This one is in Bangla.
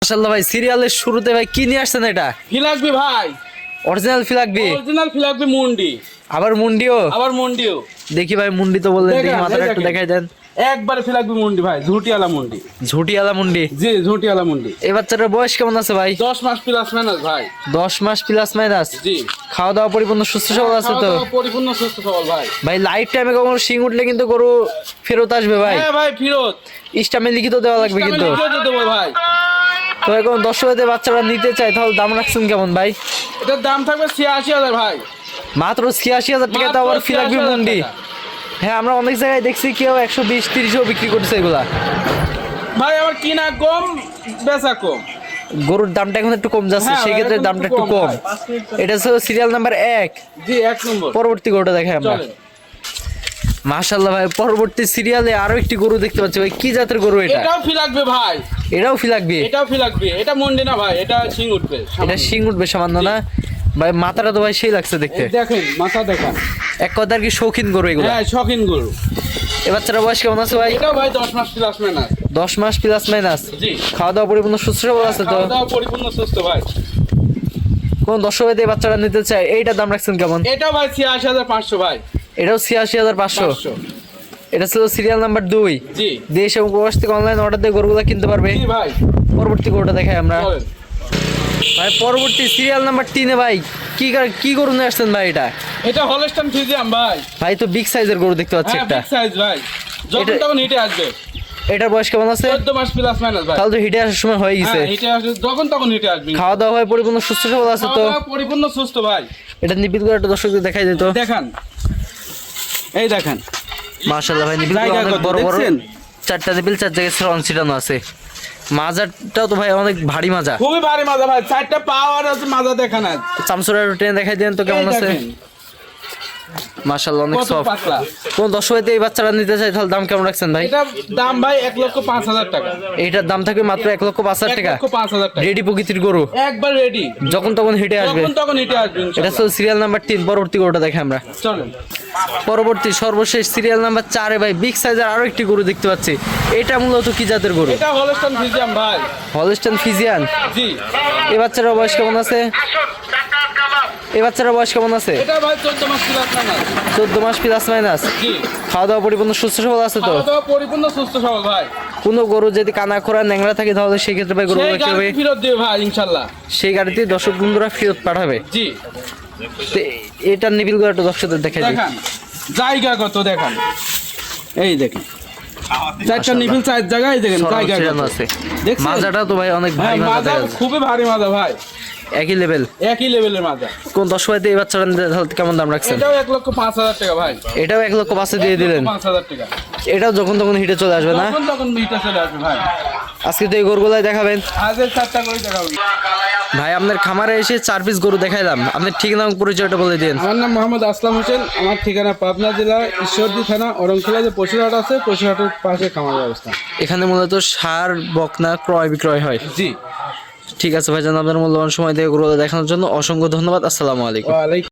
মাশাআল্লাহ ভাই, সিরিয়ালের শুরুতে ভাই কি নিয়ে আসছেন এটা? ফিলাকবি ভাই, অরিজিনাল ফিলাকবি? অরিজিনাল ফিলাকবি মুন্ডি। আবার মুন্ডিও? দেখি ভাই, মুন্ডি তো বললেন, দেখি মাথাটা একটু দেখাই দেন। একবারে ফিলাকবি মুন্ডি ভাই, ঝুটিয়ালা মুন্ডি। ঝুটিয়ালা মুন্ডি? জি, ঝুটিয়ালা মুন্ডি। এই বাচ্চাটার বয়স কেমন আছে ভাই? 10 মাস প্লাস মাইনাস ভাই। 10 মাস প্লাস মাইনাস? জি। খাওয়া দাওয়া পরিপূর্ণ সুস্থ সবল আছে তো? পরিপূর্ণ সুস্থ সবল ভাই। ভাই লাইফ টাইমে কখনো শিং উঠলে কিন্তু গরু ফেরত আসবে ভাই? হ্যাঁ ভাই, ফেরত। ইস্টামে লিখিত দেওয়া লাগবে কিন্তু? দেবো ভাই। তো এখন দর্শকদের বাচ্চারা নিতে চাই, তাহলে দাম রাখছেন কেমন ভাই? এটার দাম থাকবে 86,000 ভাই। মাত্র 86,000 টাকা? তো আবার ফিলাকবি মুন্ডি? হ্যাঁ, আমরা অনেক জায়গায় দেখছি কেউ 120-30ও বিক্রি করছে এগুলা। ভাই আমার কিনা কম, বেচা কম। গরুর দামটা এখন একটু কম যাচ্ছে, হ্যাঁ, সেই ক্ষেত্রে দামটা একটু কম। ভাই। এটা হচ্ছে সিরিয়াল নাম্বার 1। জি, 1 নম্বর। পরবর্তী গরুটা দেখাই আমরা। চলেন। মাশাআল্লাহ ভাই, পরবর্তী সিরিয়ালে আরো একটি গরু দেখতে পাচ্ছি ভাই। কি জাতের গরু এটা? এটাও ফিলাকবি ভাই। এটাও ফিলাকবি? এটাও ফিলাকবি। এটা মুন্ডি না ভাই, এটা শিং উঠবে। এটা শিং উঠবে সামান্য না ভাই? মাথাটা তো ভাই সেই লাগছে দেখতে। দেখেন, মাথা দেখেন। এক কথার কি শৌখিন গরু এগুলো? হ্যাঁ, শখিন গরু। এ বাচ্চারা বয়স কেমন আছে ভাই? এটাও ভাই 10 মাস প্লাস মাইনাস। 10 মাস প্লাস মাইনাস? জি। খাওয়া দাওয়া পরিপূর্ণ সুস্থ সবল আছে তো? খাওয়া দাওয়া পরিপূর্ণ সুস্থ ভাই। কোন দর্শক এই বাচ্চারা নিতে চায়, এইটার দাম রাখছেন কেমন? এটাও ভাই 86,500 ভাই। এটাও 86,500? 500। এটা ছিল সিরিয়াল নাম্বার 2। জি। দেশ এবং প্রবাস থেকে অনলাইন অর্ডার দিয়ে গরুগুলো কিনতে পারবে। জি ভাই। পরবর্তী গরুটা দেখাই আমরা। চলেন। ভাই পরবর্তী সিরিয়াল নাম্বার 3 ভাই কি গরু নিয়ে আসছেন ভাই এটা? এটা হলস্টাইন ফ্রিজিয়ান ভাই। ভাই তো বিগ সাইজের গরু দেখতে পাচ্ছি হ্যাঁ, একটা। বিগ সাইজ ভাই। যখন তখন হিটে আসবে। এটার বয়স কেমন আছে? 14 মাস প্লাস মাইনাস ভাই। তাহলে তো হিটে আসার সময় হয়ে গেছে। হ্যাঁ, হিটে আসবে, যখন তখন হিটে আসবে। খাওয়া দাওয়া হয় পরিপূর্ণ সুস্থ সবল আছে তো? খাওয়া দাওয়া পরিপূর্ণ সুস্থ ভাই। এটা নিপিত করে একটা দর্শকদের দেখাই দিত। দেখেন, এই দেখেন। মাশাআল্লাহ ভাই, নিপিল জায়গা অনেক কত বড় বড়। দেখছেন? 4টা নিপিল 4 জায়গায় শ্রন ছিটানো আছে। মাজাটাও তো ভাই অনেক ভারী মাজা। খুবই ভারী মাজা ভাই। 4টা পাওয়ার আছে, মাজা দেখেন। চামচুরা ট্রেন দেখাই দেন তো কেমন আছে? মাশাআল্লাহ, অনেক কত সফট। পাতলা। কোন দর্শকদের এই বাচ্চারা নিতে চাই, তাহলে দাম কেমন রাখছেন ভাই? এটা দাম ভাই 1,05,000 টাকা। এইটার দাম থাকবে মাত্র 1,05,000 টাকা? 1,05,000 টাকা। রেডি প্রকৃতির গরু, একবার রেডি। যখন তখন হেঁটে আসবে। যখন তখন হিটে আসবে এটা ইনশাআল্লাহ। হচ্ছে সিরিয়াল নাম্বার 3। পরবর্তী গরুটা দেখে আমরা। চলেন। পরবর্তী সর্বশেষ সিরিয়াল নাম্বার 4 ভাই বিগ সাইজের আরো একটি গরু দেখতে পাচ্ছি। এটা মূলত কি জাতের গরু? এটা হলস্টাইন ফ্রিজিয়ান ভাই। Holstein Friesian? জি। এই বাচ্চার বয়স কেমন আছে? এই বাচ্চার বয়স কেমন আছে? এটা ভাই 14 মাস প্লাস মাইনাস। 14 মাস প্লাস মাইনাস? জি। খাওয়া দাওয়া পরিপূর্ণ সুস্থ সবল আছে তো? খাওয়া দাওয়া পরিপূর্ণ সুস্থ সবল ভাই। কোনো গরু যদি কানা খোরা ন্যাংরা থাকে, তাহলে সেই ক্ষেত্রে ভাই গরু সেই কি হবে? গাড়ি ফেরত দিবে ভাই ইনশাআল্লাহ। সেই গাড়িতে দর্শক বন্ধুরা ফেরত পাঠাবে। জি। তো এটার নিবিল করে একটা দর্শকদের দেখাই দিই। দেখেন জায়গা কত দেখেন। এই দেখেন 4টা নিবিল 4 জায়গায় দেখেন জায়গা কত আছে। দেখছেন? মাজাটা তো ভাই অনেক হ্যাঁ, ভারী মাজা মাজা দেখা যাচ্ছে। খুবই ভারী মাজা ভাই। একই লেভেল? একই লেভেলের মাজা। কোন দর্শকদের এই বাচ্চারা নিতে তাহলে কেমন দাম রাখছেন? এটাও 1,05,000 টাকা ভাই। এটাও 1,05,000 দিয়ে দিলেন? 1,05,000 টাকা। এটাও যখন তখন হিটে চলে আসবে না? তখন তখন মিটা চলে আসবে ভাই। আজকে তো এই গরুগুলাই দেখাবেন আজের 4টা করে দেখাবো। ভাই। আপনার খামারে এসে 4 পিস গরু দেখাইলাম, আপনার ঠিকানা এবং পরিচয়টা বলে দিন। আমার নাম মোহাম্মদ আসলাম হোসেন। আমার ঠিকানা পাবনা জেলা ঈশ্বরদী থানা অরংখোলা যে পশুহাট আছে, পশুহাটের পাশে খামার ব্যবস্থা। এখানে মূলত সার বকনা ক্রয় বিক্রয় হয়? জি। ঠিক আছে ভাই, জান আপনার মূল্যবান সময় দিয়ে গরু দেখানোর জন্য অসংখ্য ধন্যবাদ। আসসালামু আলাইকুম। ওয়ালাইকুম